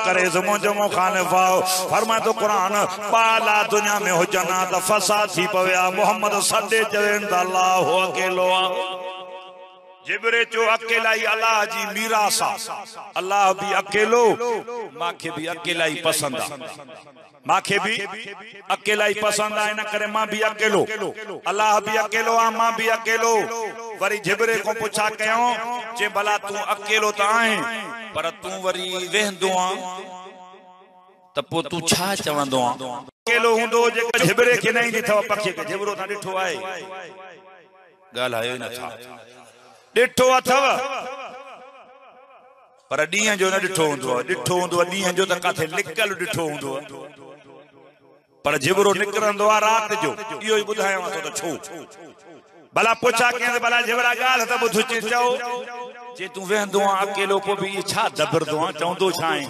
करे मुझो मुखालिफ आओ फरमा तो कुरान पाला दुनिया में हो जना त फसाद थी पवया मोहम्मद सदे चवेन त अल्लाह अकेलो आ जिब्रे चो अकेला ही अल्लाह जी मीरासा अल्लाह भी अकेलो माखे भी अकेला ही पसंद आ माखे भी अकेला ही पसंद आ न करे मां भी अकेलो अल्लाह भी अकेलो आ मां भी अकेलो वरी जिब्रे को पूछा कयो जे भला तू अकेलो त आहे पर तू वरी वेंदो आ त पो तू छा चवंदो आ अकेलो हुंदो जे जिब्रे के नहीं दिथो पक्षी के जिब्रो ता डिठो आहे गाल आयो न था डिठो अथव पर डीह जो न डिठो हुंदो डीह जो त काथे लिकल डिठो हुंदो पर जिब्रो निकरंदो आ रात जो इहो ही बुधायो तो छो भला पूछा के भला जिब्रा गाल त बुध चओ जे तू वेंदो आ अकेलो पो भी छा दबरदो आ चवंदो छाए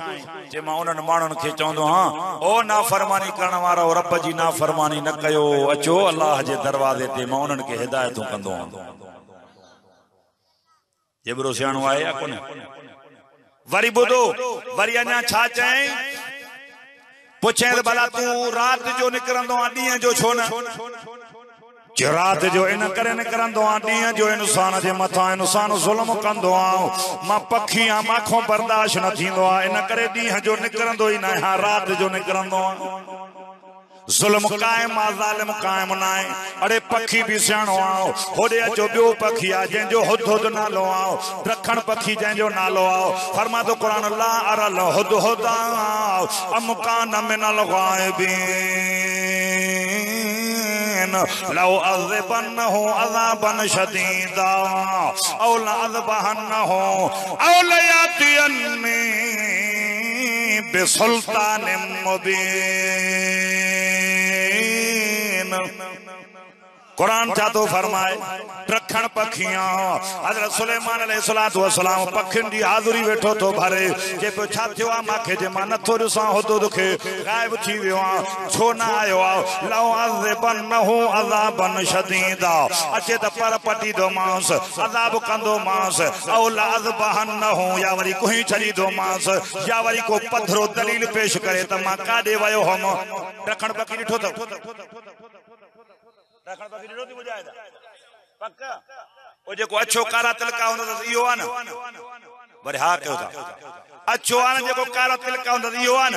जे मां उनन माणन के चवंदो हां ओ नाफरमानी करण वारो रब जी नाफरमानी न कयो अचो अल्लाह जे दरवाजे ते मां उनन के हिदायतूं कंदो आ जिब्रो सियाणो आहे या कोन वरी बुधो वरी अञा छा चई पूछे भला तू रात जो निकरंदो आ डीह जो छो न जो रात जो इन करे निकरंदो आ डीह जो इंसान जे मथा इंसान जुल्म कंदो आ मां पखी आ माखो बर्दाश्त न थींदो आ इन करे डीह जो निकरंदो ही न हां रात जो निकरंदो आ जुल्म कायम आ जालिम कायम नाए अरे पखी भी सियाणो आओ होडे अचो बियो पखी आ जंहिंजो हुदहुद नालो आओ रखण पखी जंहिंजो नालो आओ फरमा तो कुरान ला अरल हुदहुद अमकान मिनल गायबीन लौ अज़बन्नहु अज़ाबन शदीदा औ लअज़बहन्नहु औ लयातियन्नी बिसुल्तान मुबीन कुरान चातो फरमाए रखण पखियां हजरत सुलेमान अलैहिस्सलातु वस्सलाम पखिन दी हाज़ुरी वेठो तो भरे जे पे छा थियो आ माखे जे मां नथो ॾिसां होतो दुखे गायब थी वियो आ छो न आयो आ लौ अज़बन्नहु अज़ाबन शदीदा अचे त पर पटी दो मांस अज़ाब कंदो मांस औ लअज़बहन्नहु या वरी कोई छड़ी दो मांस या वरी को पत्थरो दलील पेश करे त मां काडे वयो हम रखण पखी ॾिठो त रखण पखी ॾिठो थी बुझाए पक्का ओ जेको अच्छो कारा तिलका हुंदो त इहो आ न वरी हा कयो था अच्छो आ न जेको कारा तिलका हुंदो त इहो आ न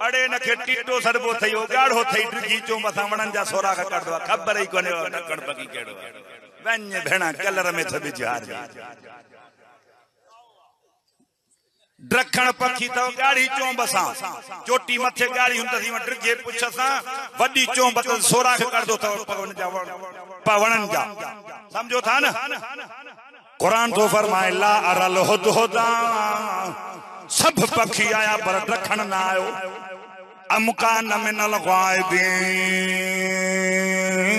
अड़े नखे टीटो सरबो थई ओ गाढ़ो थई ड्रिगी चो मथा वणन जा सोराख कढदो खबर ही कोने रखण पखी केड़ो वञ भेणा कलर में थ बिचार रखण पखी तो गाड़ी चोंब सा चोटी मथे गाड़ी हुंदसी ड्रिगे पुछ सा वडी चोंब त सोराख करदो त पवणन जा समझो था न कुरान तो फरमाए ला अरल हुदहुदा सब पखी आया पर रखण ना आयो अमकान मिनल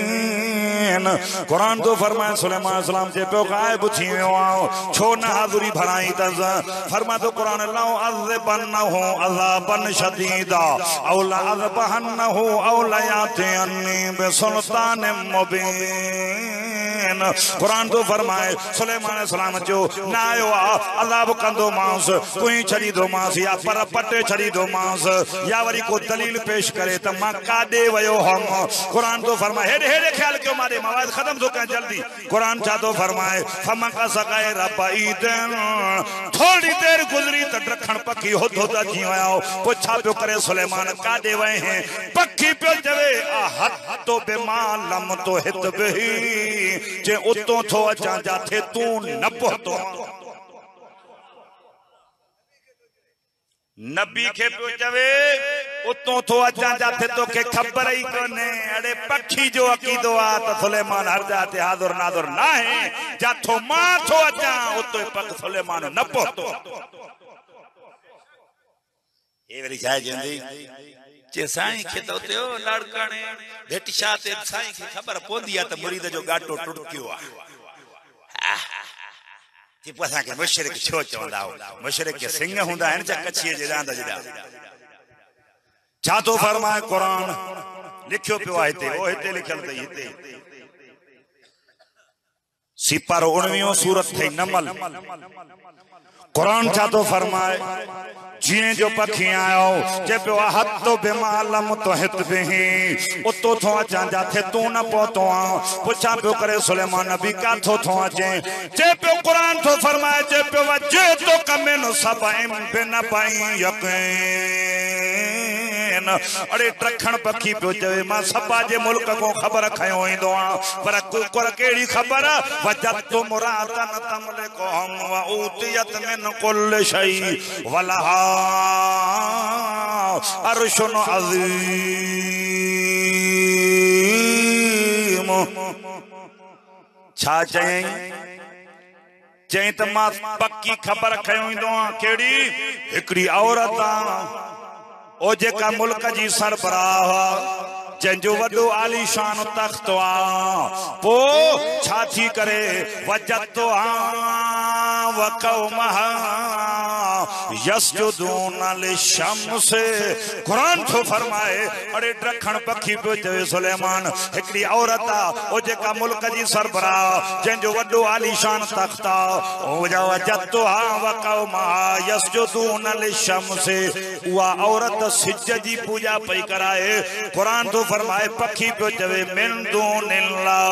गायबीन कुरान तो फरमाए सुलेमान अलैहिस्सलाम जे पे गायब थी वियो आ छो न हाज़ुरी भराई तस फरमा तो कुरान लौ अज़बन्नहु अज़ाबन शदीदा औ लअज़बहन्नहु औ लयातियन्नी बिसुल्तान मुबीन कुरान तो फरमाए सुलेमान अलैहिस्सलाम जो ना आयो आ अज़ाब कंदो मांस कोई छड़ी दो मांस या पर पटे छड़ी दो मांस या वरी को दलील पेश करे त मां काडे वयो हम कुरान तो फरमाए हेडे हेडे ख्याल क्यों मारे मवाद खत्म तो कर जल्दी कुरान चातो फरमाए फमा का सकाए रबाईदन थोड़ी देर गुजरी त रखण पखी हुदहुद जी आयो पुछा पियो करे सुलेमान काडे वए हैं पखी पियो चवे आ हत तो बेमालम तो हित बही जे उतो थो अचा जाथे तू न पहुतो नबी के पियो चवे उतो थो अचा जाथे तो के खबर ही कोने अड़े पखी जो अकीदो आ त सुलेमान हर जाते हाज़ुर नाज़ुर ना है जाथो मां थो अचा उतो पग सुलेमान न पहुतो ए वरी छा जंदी जे साईं के तो त्यो लड़कणे भेटिशा ते साईं के खबर पोंदी आ त मुरीद जो गाटो टुटकियो आ कि पसा के मुशरिक छो चवंदा हो मुशरिक के सिंह हुंदा आहिनि जा कच्छी जे रांद जड़ा छा तो फरमाए कुरान लिखियो पियो आहे हिते ओ हिते लिखल तई हिते सिपारो 19 सूरत थई नमल कुरान छा तो फरमाए जिए जो पखी आयो जे पे हत्तो बेमालम तो हित बेही उतो थो अचा जाथे तू न पहुतो पुछा पियो करे सुलेमान नबी काथो थो अचे जे पे कुरान थो फरमाए जे पे वजे तो कमे न सब बिन पाई यकीन अरे ट्रखण पखी पियो चवे मां सभा जे मुल्क को खबर खयो ईंदो आ पर कुकर केड़ी खबर वजत तो मुरादन तमले को हम व उतियत मिन कुल शई वलहा अर्शुन अज़ीम छा चई चई त मां पक्की खबर खयो ईंदो आ केड़ी हिकड़ी औरत आ ओ जेका मुल्क जी सरबराह जंजो वडो आलीशान तख्त आ पो छा थी करे वजतो आ व कौमहा यसजुदून लिशम्स कुरान तो फरमाए अरे ड्रखण पखी पे चवे सुलेमान एकड़ी औरत आ ओ जेका मुल्क जी सरबराह जंजो वडो आलीशान तख्त आ ओ वजतो आ व कौमहा यसजुदून लिशम्स उआ औरत सिज जी पूजा पई कराए कुरान तो फरमाए पखी पे चवे मिन दूनिल्लाह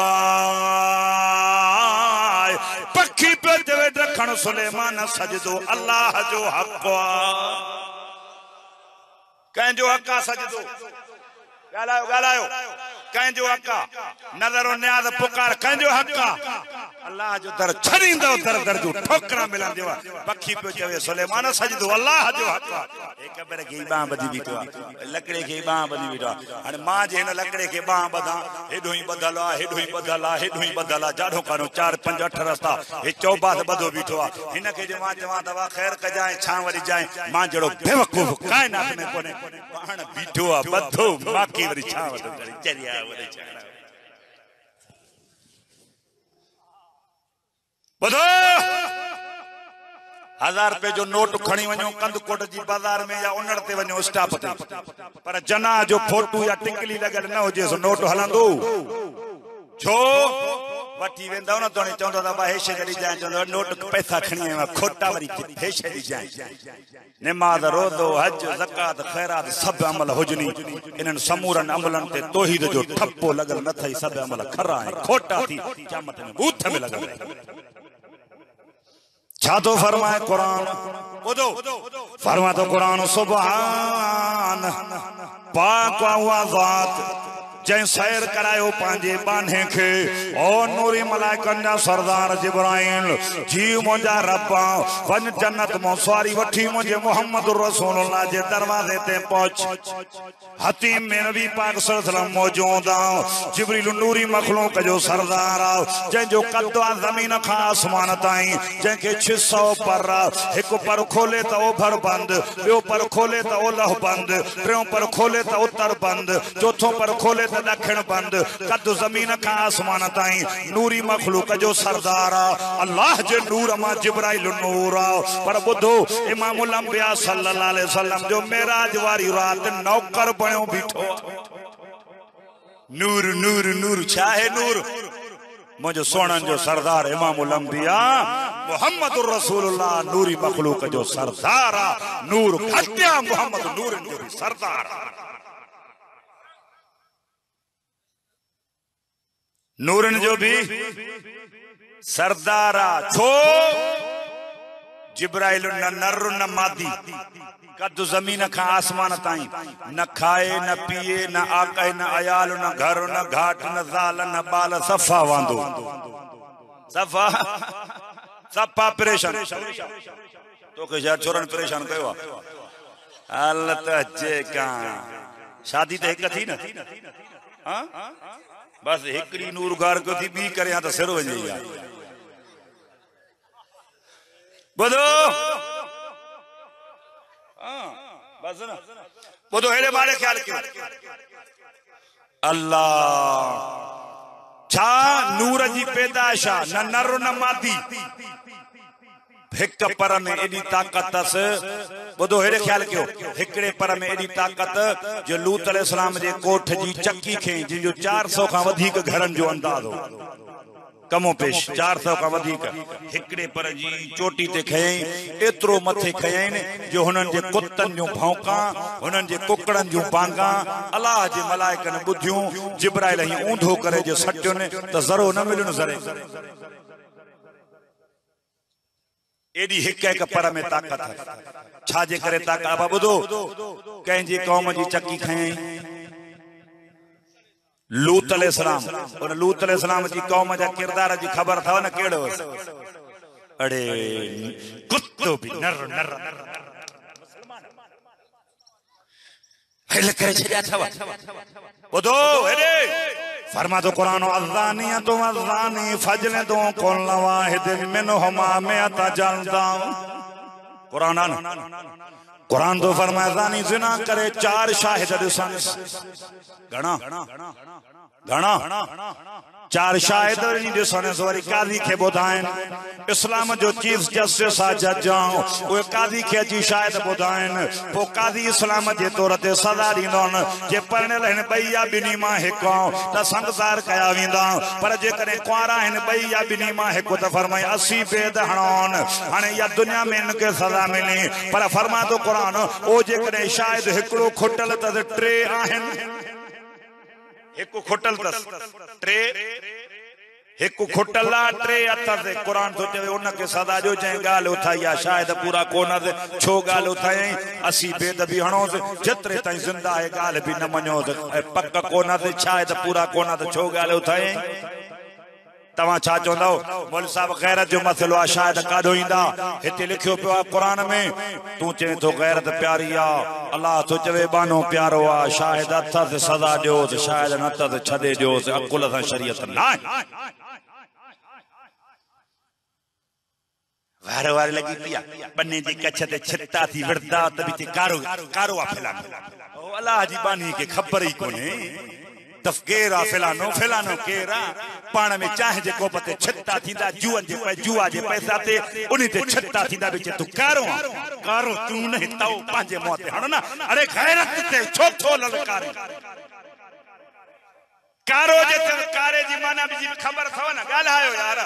पखी पे चवे ड्रखण सुलेमान सजदो अल्लाह जो हक कंहिंजो हक आ सजदो गालायो गालायो कंहिंजो हक आ नज़रो न्याज़ पुकार कंहिंजो हक आ अल्लाह जो दर छरींदो दर दर जो ठोकरा मिलंदो पखी पे चवे सुलेमान सजदो अल्लाह जो हक आ एक बार के बाह बधी बीठो लकड़े के बाह बधी बीठो हाने मां जे न लकड़े के बाह बधा हेडो ही बदला हेडो ही बदला हेडो ही बदला जाडो कानो 4 5 8 रास्ता हे चौबाद बधो बीठो हिन के जे मां जवा दवा खैर क जाए छा वरी जाए मां जड़ो बेवकूफ कायनात में कोने पाण बीठो बधो माकी वरी छा वरी चरिया वरी छा बधो 1000 रुपए जो नोट खणी वणो कंदकोट जी बाजार में या उनड़ ते वणो स्टाफ ते पर जना जो फोटो या टिकली लगल न होजे सो नोट हलंदो छो वठी वेंदा न तोने चवंदा त बा हेश जड़ी जाए चवंदा नोट पैसा खणी आया खोटा वरी हेश जड़ी जाए नमाज रोज़ो हज ज़कात खैरात सब अमल हुजनी इनन समूरन अमलन ते तौहीद जो ठप्पो लगल न थई सब अमल खरा है खोटा थी क़यामत में बूथ में लगल छा तो फरमाए कुरान बुधो फरमा तो कुरान सुभान पाक हुआ ज़ात जै सैर करायो पांजे बाने के ओ नूरी मलाइकन जा सरदार जिब्राइल जी मुंजा रब्बा वन जन्नत मो सवारी वठी मुझे मोहम्मद रसूलुल्लाह जे दरवाजे ते पहुंच हतीम में नबी पाक सल्लल्लाहु अलैहि वसल्लम मौजूद आ जिब्रील नूरी मखलूक जो सरदार आ जै जो कद जमीन का आसमान ताई जै के 600 पर एक पर खोले तो ओभर बंद बयो पर खोले तो ओलह बंद टियों पर खोले तो उत्तर बंद चौथों पर खोले दखिण बंद कद जमीन का आसमान ताई नूरी मखलूक जो सरदार अल्लाह जे नूर मा जिब्राइल नूर पर बुधो इमामुल अंबिया सल्लल्लाहु अलैहि वसल्लम जो मेराज वारी रात नौकर बणो बीठो नूर नूर नूर चाहे नूर मुझे सोनन जो सरदार इमामुल अंबिया मुहम्मदुर रसूलुल्लाह नूरी मखलूक जो सरदार नूर खत्या मोहम्मद नूर जो सरदार नूरन जो भी सरदारा छो जिब्राइल न नर न मादी कद जमीन का आसमान ताई न खाए न पिए न आके न अयाल न घर न घाट न जाल न बाल सफा वांदो सफा सफा परेशान तो के यार छोरन परेशान कयो हालत जे का शादी ते एक थी न हां बस एकड़ी नूर गार को थी बी करे तो सिर वजे यार बोलो हां बस ना बोलो हेरे मारे ख्याल क्यों अल्लाह छा नूर जी पैदाशा न नर न मादी एक पर में एडी ताकत बुधो हेरे ख्याल क्यों एकड़े पर में एडी ताकत जो लूत अलैहिस्सलाम जे कोठ जी चक्की खे जिन जो 400 का वधिक घरन जो अंदाज हो कमो पेश 400 का वधिक हिकड़े पर जी चोटी ते खयई एतरो मथे खयई जो हुनन जे कुत्तन जो भौंका हुनन जे कुकड़न जो बांगा अल्लाह जे मलाइकन बुधियूं जिब्राइल ही ऊंधो करे जो सटियो ने त ज़रो न मिलन ज़रे एडी हिक हिक पर में ताकत है छा जे करे ताकत अब बुधो कहीं जी कौम जी चक्की खयई लूत अलैहिस्सलाम और लूत अलैहिस्सलाम जी कौम जा किरदार जी खबर था न केड़ो अड़े कुत्तो भी नर नर मुसलमान हिल करे छया था बुधो हेरे फरमा तो कुरान अज़ानिया तो अज़ानी फजले दो कुल वाहिद मिनहुमा मिअता जल्दा कुरान तो फरमाया ज़ानी ज़िना करे 4 शाहिद दिसन घणा घणा 4 शाहिद दिसन वरी काज़ी के बुधाइन इस्लाम जो चीफ जस्टिस आ जज वो काज़ी के जी शाहिद बुधाइन पो काज़ी इस्लाम जे तौर ते सज़ा दींदन जे परणियल हन बई या बिनी मां हिकु त संगसार कया वेंदा पर जे करे कुआरा हन बई या बिनी मां हिकु त फरमाई 80 बेद हणोन हाने या दुनिया में इनके सज़ा मिली पर फरमा तो कुरान ओ जे करे शायद हिकड़ो खुटल त 3 आहिन हिकु खुटल तस 3 हिकु खुटला 3 अथस कुरान तो चवे उनके सदा जो जे गाल उठाई या शायद पूरा कोन छो गाल उठाई 80 बेद भी हणोस जतरे ताई जिंदा है गाल भी न मनो पक कोन शायद पूरा कोन छो गाल उठाई तवा छा चोंदो मौलवी साहब गैरत जो मसलो आ शायद काडो इंदा हिते लिखियो पियो कुरान में तू चवे तो गैरत प्यारी आ अल्लाह तो चवे बानो प्यारो आ शायद अथस सजा दियो शायद न त छदे दियो अकुल सा शरीयत ना वार वार लगी पिया बन्ने जी कच्छ ते छित्ता थी वरदा त बिच कारो कारो आ फैला ओ अल्लाह जी बानी के खबर ही कोने तफकेरा फिलानो फिलानो केरा पाण में चाहे जे को पते छत्ता थींदा जुअन जे पे जुआ जे पैसा ते उनी ते छत्ता थींदा बिच तू कारो कारो तू नहीं ताऊ पांजे मोते हण ना अरे गैरत ते छो छो ललकारी कारो जे कारे जी माना भी खबर थव ना गालायो यार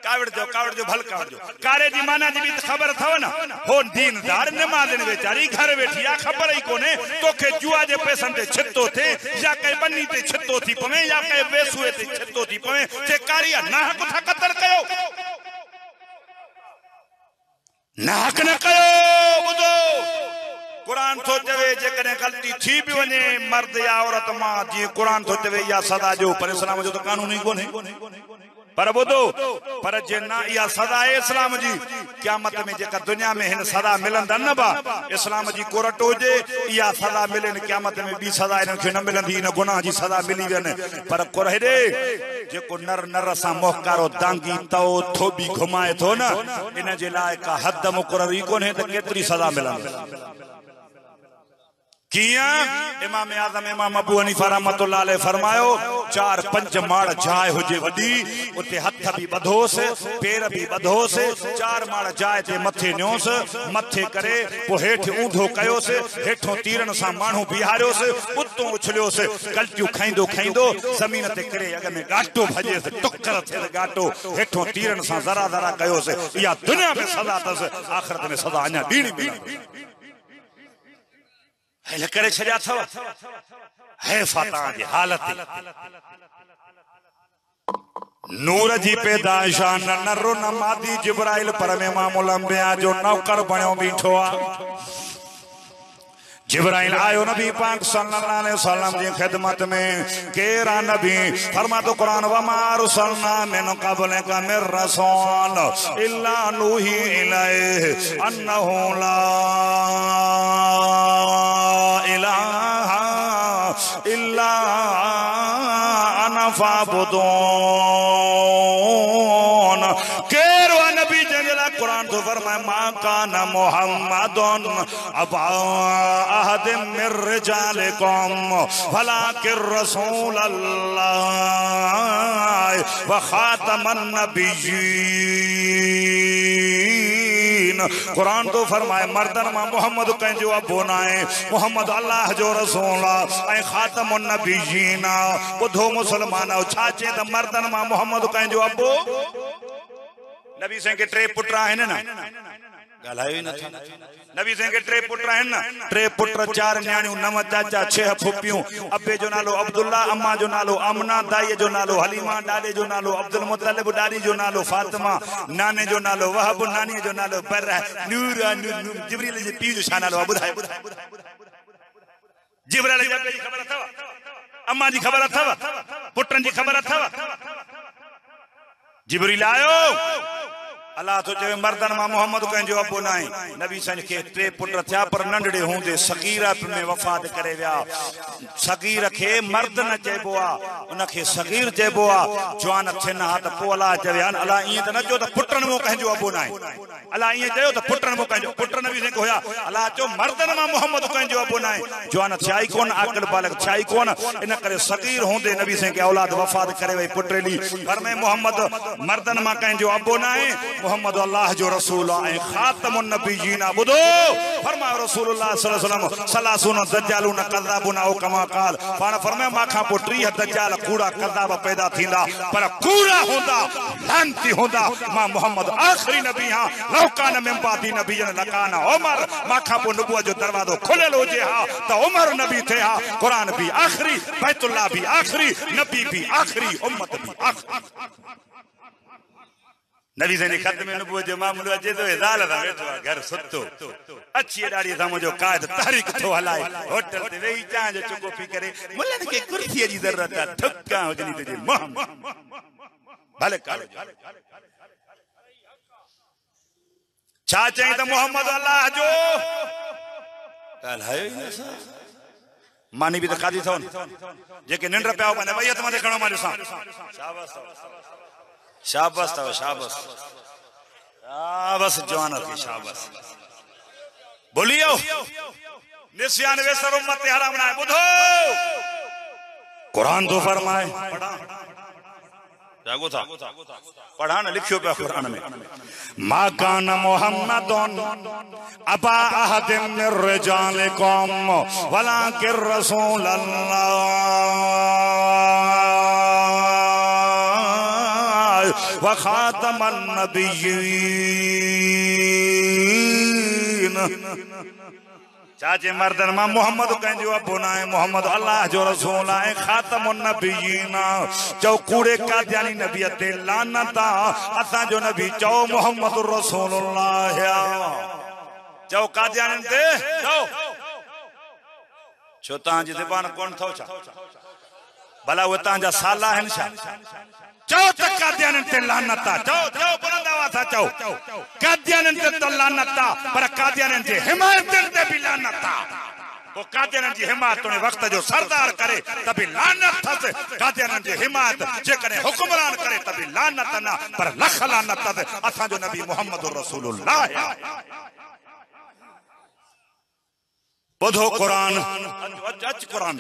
कावड़ जो भल कावड़ जो कारे जी माना जी भी खबर थव ना हो दीनदार नमाज़न बेचारी घर बैठी आ खबर ही कोने तोखे जुआ जे पैसन ते छितो थे या कई बन्नी ते छितो थी पवे या कई वेसुए ते छितो थी पवे जे कारिया नाहक था कत्ल कयो नाहक न कयो बुधो कुरान तो चवे जे कने गलती थी भी वने मर्द या औरत मां जी कुरान तो चवे या सदा जो पर इस्लाम जो तो कानून ही कोने पर बुधो पर जे ना या सदा है इस्लाम जी क़यामत में जेका दुनिया में हिन सदा मिलंदा न बा इस्लाम जी कोरट होजे या सदा मिलन क़यामत में बी सदा इन के न मिलंदी न गुनाह जी सदा मिली वन पर कोरहदे जेको नर नर सा मोहकारो दांगी तो थोबी घुमाए थो ना इन जे लाए का हद मुकररी कोने त केतरी सदा मिलंदी किया इमाम आज़म इमाम अबू हनीफा रहमतुल्लाह अलैह फरमायो 4-5 माड़ जाए हुजे वडी उते हथ भी बधोस पैर भी बधोस 4 माड़ जाए ते मथे न्योस मथे करे पो हेठ ऊंधो कयोस हेठो तीरन सा मानू बिहारियोस उतो उछलियोस कल्टियो खाइंदो खाइंदो जमीन ते करे अग में गाटो भजेस टुकर थे गाटो हेठो तीरन सा जरा जरा कयोस या दुनिया में सदा तस आखिरत में सदा अन्या बीणी बीणी है करे छया थव है फाता जी हालत नूर जी पैदाइश न नरो न मादी जिब्राइल पर में मामूल अंबिया जो नौकर बणो बीठो आ जिब्राइल आयो नबी पाक सल्लल्लाहु अलैहि वसल्लम जी खिदमत में केरा नबी फरमा तो कुरान व मा रुसलना मिन क़ब्लिका मिर रसूल इल्ला नूही इलैहि अन्नहु ला इलाहा इल्ला अना फाबुदून केरो नबी जंगला कुरान तो फरमाए मा काना मुहम्मदुन अबा अहद मिर रिजालिकुम वलाकिर रसूलल्लाह व खातमन नबिय्यीन कुरान तो फरमाए मर्दन मां मोहम्मद कंहिंजो अबो न आहे मोहम्मद अल्लाह जो रसूल आहे खातमुन नबीयीन ॿुधो मुसलमान छा चए त मर्दन मां मोहम्मद कंहिंजो अबो नबी साईं के टे पुट आहिनि न ॻाल्हायो ई नथा नबी साईं के टे पुट आहिनि न टे पुट चार न्याणियूं नव चाचा छह फुफियूं अबे जो नालो अब्दुल्ला अम्मा जो नालो अमना दाई जो नालो हलीमा ॾाॾे जो नालो अब्दुल मुतलिब ॾाॾी जो नालो फातिमा नाने जो नालो वहब नानी जो नालो बर नूर जिब्रील जे पीउ जो छा नालो आहे ॿुधायो जिब्रील जे अबे जी ख़बर अथव अम्मा जी ख़बर अथव पुटनि जी ख़बर अथव जिब्रील आयो अल्लाह तो चवे मर्दन मां मोहम्मद कंहिंजो अबो न आहे नबी साईं के टे पुट थिया पर नंढड़े हूंदे सगीरा में वफ़ात करे विया सगीर के मर्द न चइबो आहे उनखे सगीर चइबो आहे जवान थियनि हा त पोइ अल्लाह चवे अल्लाह ईअं त न चयो त पुटनि में कंहिंजो अबो न आहे अल्लाह ईअं चयो त पुटनि में कंहिंजो पुट नबी साईं हुया अल्लाह चयो मर्दन मां मोहम्मद कंहिंजो अबो न आहे जवान थिया ई कोन आकल बालक थिया ई कोन इन करे सगीर हूंदे नबी साईं के औलाद वफ़ात करे वई पुटेली फरमाए मोहम्मद मर्दन मां कंहिंजो अबो न आहे मोहम्मद अल्लाह जो रसूल है खातमुन नबीयीन बुदो फरमायो रसूलुल्लाह सल्लल्लाहु अलैहि वसल्लम सलासून दज्जालून कज़ाबून औ कमा क़ाल पाण फरमायो माखा पो 30 दज्जाल कूड़ा कज़ाब पैदा थींदा पर कूड़ा होंदा लानती होंदा मां मोहम्मद आखिरी नबी हां लौकान में बादी नबीयन लकाना उमर माखा पो नबुवत जो दरवाजो खुलियल हुजे हा त उमर नबी थे हा कुरान भी आखिरी बैतुल्लाह भी आखिरी नबी भी आखिरी उम्मत भी आखिरी नबी साईं खत में नबुवत जो मामलो अचे तो ज़ाल दा वेठो घर सुतो अच्छी ॾाढी सा मुंहिंजो कायद तारीख़ थो हलाए होटल ते वेही चांहि जो चुको पी करे मुल्हनि खे कुर्सीअ जी ज़रूरत आहे ठुका हुजनी तुंहिंजे मोहम्मद भले कारो छा चई त मोहम्मद अल्लाह जो ॻाल्हायो ई न मानी बि त खाधी अथव जेके निंड पिया वञे भई हथ मथे खणो मां ॾिसां शाबाश तव शाबाश शाबाश जवान थी शाबाश बोलियो निस्यान वेसर उम्मत हराम ना बुधो कुरान तो फरमाए जागो था पढ़ा ना लिखियो पे कुरान में मा कान मुहम्मदुन अबा अहदिन मिर रिजालिकुम वलाकिर रसूलल्लाह व खातमन नबिय्यीन चाचे मर्दन मां मोहम्मद कंहिंजो अबो न आहे मोहम्मद अल्लाह जो रसूल आहे खातमुन नबिय्यीन चओ कूड़े कादियानी नबी ते लानत असां जो नबी चओ मोहम्मद रसूलुल्लाह चओ कादियानी ते चओ छो तां जी ज़बान कोन थो छा भला वो तां जा साला आहिनि छा चो त कादियान ते लानत चो चो बुलंदावा था चो कादियान ते तो लानत पर कादियान जे हिमायत ते भी लानत वो कादियान जी हिमायत ने वक्त जो सरदार करे तभी लानत थस कादियान जी हिमायत जे करे हुक्मरान करे तभी लानत ना पर लख लानत असा जो नबी मोहम्मद रसूलुल्लाह बुधो कुरान अच कुरान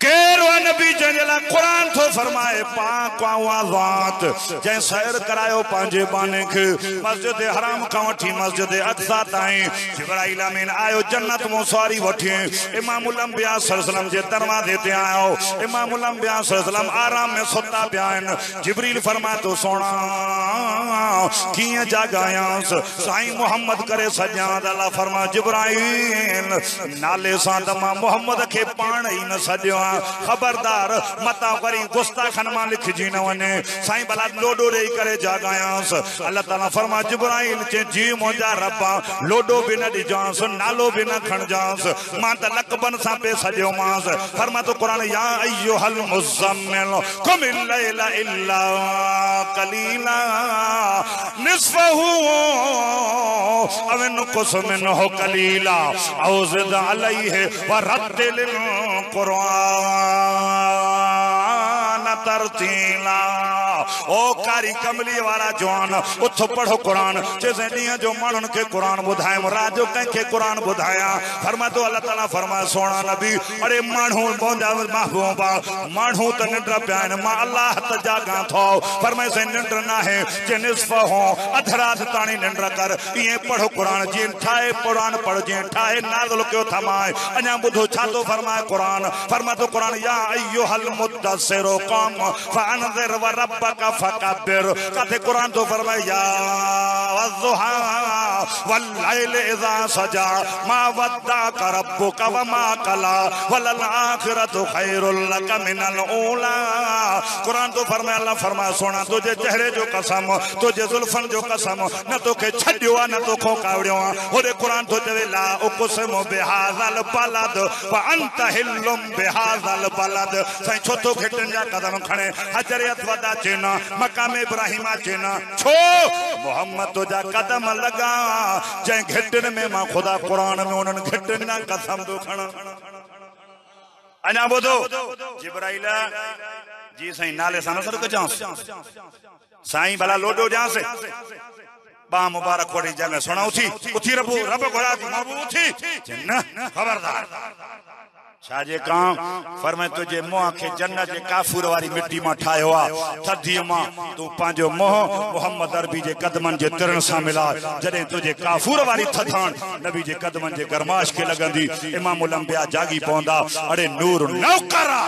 केरो नबी जंजला कुरान तो फरमाए पाक आवाज़ जै सैर करायो पांजे बाने के मस्जिद हराम का वठी मस्जिद अक़सा ताईं जिब्राइल अमीन आयो जन्नत मो सवारी वठी इमामुल अंबिया सल्लल्लाहु अलैहि वसल्लम जे दरवाजे ते आयो इमामुल अंबिया सल्लल्लाहु अलैहि वसल्लम आराम में सुता पिया आहिनि जिब्रील फरमाए तो सोना किए जागायांस साईं मोहम्मद करे सजा अल्लाह फरमा जिब्राइल नाले सा तमा मोहम्मद के पाण ही न सजो खबरदार मता वरी गुस्ताखन मा लिखजी न वने साईं भला लोडो देई करे जागायांस अल्लाह ताला फरमा जिब्राइल चे जी मोजा रब्बा लोडो भी न दिजांस नालो भी न खणजांस मां त लकबन सा पे सजो मांस फरमा तो कुरान या अय्युहल मुज़म्मिल कुमिल लैला इल्ला कलीला निस्फहु अव नकुस मिनहु कलीला औ ज़िद अलैहि व रत्तिल कुरान तरतीला ओ कारी कमली वाला जवान उठ पढ़ो कुरान जैसे दिया जो मानुन के कुरान बुधाए राजो कंखे कुरान बुधाया फरमा तो अल्लाह ताला फरमा सोना नबी अरे मानू बोंदा महबूबा मानू त निंद्र प्यान मा अल्लाह त जागा थो फरमाए से निंद्र ना है जे निस्फ हो अधरात ताणी निंद्र कर ये पढ़ो कुरान जे ठाए कुरान पढ़ जे ठाए नाज़िल क्यों थमाए अना बुधो छा तो फरमाए कुरान फरमा तो कुरान या अय्युहल मुद्दस्सिर क़म फअनज़िर व रब्बक फकब्बिर कहते कुरान तो फरमाए या वज़्ज़ुहा वल्लैल इज़ा सजा मा वद्दाक रब्बुक व मा कला वलल आखिरतु खैरुल लक मिनल ऊला कुरान तो फरमाए अल्लाह फरमाए सोना तुझे चेहरे जो कसम तुझे जुल्फन जो कसम न तो के छड्यो न तो खो कावड़ियो ओरे कुरान तो चवे ला उक़सिमु बिहाज़ल बलद व अंत हिल्लुम बिहाज़ल बलद सई छोतो घेटन जा कदम खणे हजर अथवा चेना मकाम इब्राहिम चेना छो मोहम्मद तो जा कदम लगा जे घेटन में मां खुदा कुरान में उन्हन घेटन ना कसम दो खणा अना बोधो जिब्राइल जी सही नाले सां सर को जांस साईं भला लोडो जांस बा मुबारक कोड़ी जगह सुनाऊ थी उठी रब घोड़ा थी माबू उठी न खबरदार छाजे काम फरमाए तुझे मोह के जन्नत जे काफूर वाली मिट्टी में ठायो आ थधी मां तू पांजो मोह मोहम्मद अरबी जे कदमन जे तिरण सा मिला जदे तुझे काफूर वाली थथान नबी जे कदमन जे गरमाश के लगंदी इमामुल अंबिया जागी पौंदा अरे नूर नौकरा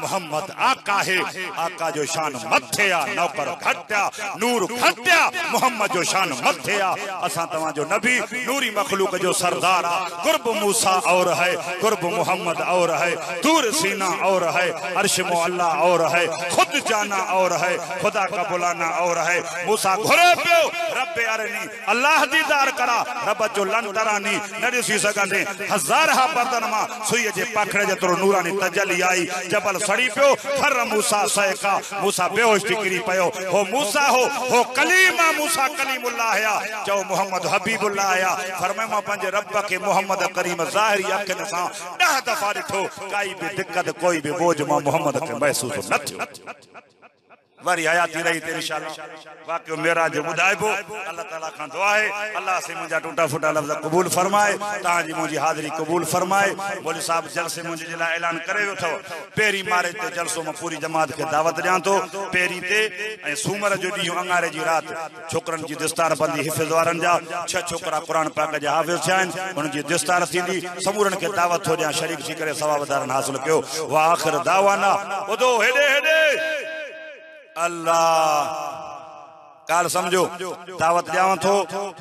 मोहम्मद आका है आका जो शान मथे आ नौकर घट्या नूर घट्या मोहम्मद जो शान मथे आ असा तवा जो नबी नूरी मखलूक जो सरदार आ कुर्ब मूसा और है कुर्ब मोहम्मद और है दूर सीना और है अर्श मुअल्ला और है खुद जाना और है खुदा का बुलाना और है मूसा घुरे पियो रब अरनी अल्लाह दीदार करा रब जो लंतरानी न दिसी सकंदे हजार हा बर्दन मा सुई जे पाखड़े जे तोरो नूरानी तजली आई जबल सड़ी पियो फर मूसा सैका मूसा बेहोश थी गिरी पियो हो मूसा हो कलीमा मूसा कलीमुल्लाह या जो मोहम्मद हबीबुल्लाह या फरमाए मां पंजे रब के मोहम्मद करीम ज़ाहिरी अखन सा 10 दफा दिठो काई भी दिक्कत कोई भी बोझ मां मोहम्मद के महसूस न थियो वारी हयाती रही ते इंशाअल्लाह वाकई मेरा जो बुधाइबो अल्लाह ताला खान दुआ है अल्लाह से मुझा टूटा फूटा लफ्ज कबूल फरमाए ता जी मुझी हाजिरी कबूल फरमाए मौलवी साहब जलसे मुझे जिला ऐलान करे थो पेरी मारे ते जलसो में पूरी जमात के दावत दियां तो पेरी ते ए सूमर जो डी अंगारे जी रात छोकरन जी दस्तार बंदी हिफज वारन जा 6 छोकरा कुरान पाक जा हाफिज छन उन जी दस्तार थींदी समूरन के दावत हो जा शरीक थी करे सवाबदारन हासिल कयो वा आखिर दावाना ओदो हेडे हेडे अल्लाह काल समझो दावत जावा थो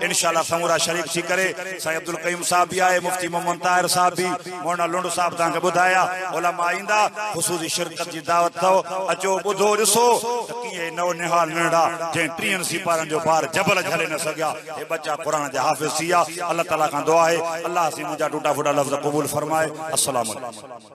इंशाअल्लाह समूरा शरीक थी करे साईं अब्दुल कईम साहब भी आए मुफ्ती मोहम्मद ताहिर साहब भी मोना लोंड साहब ता के बुधाया उलमा आइंदा खुसूसी शिरकत जी दावत थो अचो बुधो दिसो किए नौ निहाल नड़ा जे 3 सिपारन जो बार जबल झले न सगया ए बच्चा कुरान जे हाफिज सिया अल्लाह ताला का दुआ है अल्लाह से मुझा टूटा फूटा लफ्ज कबूल फरमाए अस्सलाम वालेकुम।